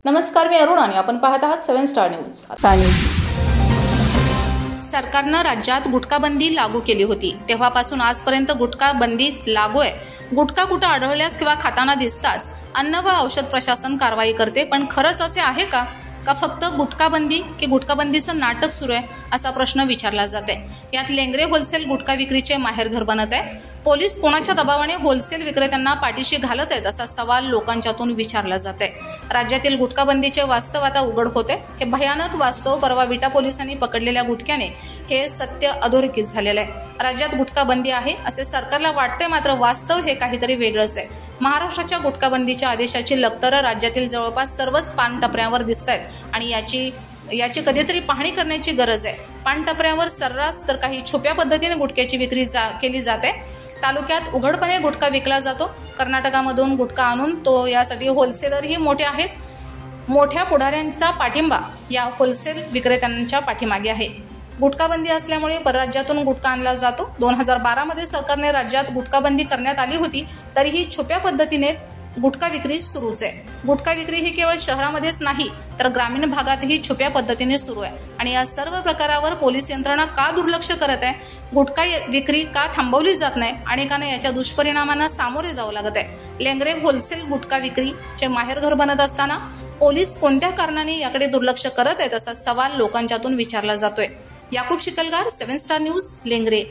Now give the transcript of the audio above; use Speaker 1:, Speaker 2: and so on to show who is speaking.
Speaker 1: नमस्कार, मी अरुण आणि आपण पाहत आहात 7 स्टार न्यूज। सरकारनं राज्यात गुटखा बंदी लागू केली होती। तेव्हापासून आजपर्यंत गुटखा बंदी लागू आहे। गुटखा कुठं आढळल्यास किंवा खाताना दिसताच अन्न व औषध प्रशासन कारवाई करते, पण खरंच असे आहे का फक्त गुटखा बंदी की गुटखा बंदीचं नाटक सुरू आहे असा प्रश्न विचारला जाते। यात लेंगरे होलसेल गुटखा विक्रीचे माहेरघर बनत आहे। पोलीस कोणाच्या दबावाने होलसेल विक्रेत्यांना पाठीशी घालत आहेत असा सवाल लोकांच्यातून विचारला जाते। राज्यातील गुटखा बंदीचे वास्तव आता उघड होते। हे भयानक वास्तव परवा विटा पोलिसांनी पकडलेल्या गुटख्याने हे सत्य अधोरेखित झालेले आहे। राज्यात गुटखा बंदी आहे असे सरकारला वाटते, मात्र वास्तव हे काहीतरी वेगळंच आहे। महाराष्ट्राच्या गुटखा बंदीच्या आदेशाची लखतरं राज्यातील जवळपास सर्वच पानटपऱ्यांवर दिसत आहेत आणि याची कधीतरी पाहणी करण्याची गरज आहे। पानटपऱ्यांवर सर्रास तर काही छुप्या पद्धतीने गुटख्याची विक्री केली जाते। तालुक्यात उघडपणे गुटखा विकला जातो। कर्नाटकामधून गुटखा आणून तो यासाठी होलसेलरही मोठे आहेत। मोठ्या पुढाऱ्यांचा पाठिंबा या होलसेल विक्रेत्यांच्या पाठीमागे आहे। गुटखा बंदी असल्यामुळे परराज्यातून गुटखा आणला जातो। 2012 मध्ये सरकारने राज्यात गुटखा बंदी करण्यात आली होती, तरीही छुप्या पद्धतीने गुटखा विक्री सुरूच आहे। गुटखा विक्री ही केवळ शहरामध्येच नाही तर ग्रामीण भागातही छुप्या पद्धतीने सुरू आहे आणि या सर्व प्रकारावर पोलीस यंत्रणा का दुर्लक्ष करत आहे? गुटखा विक्री का थांबवली जात नाही? अनेकांना याच्या दुष्परिणामांना सामोरे जावं लागत आहे। लेंगरे होलसेल गुटखा विक्रीचे माहेरघर बनत असताना पोलीस कोणत्या कारणाने याकडे दुर्लक्ष करत आहेत असा सवाल लोकांच्यातून विचारला जातोय। Yakub Shikalgar, 7 star news, Lengare.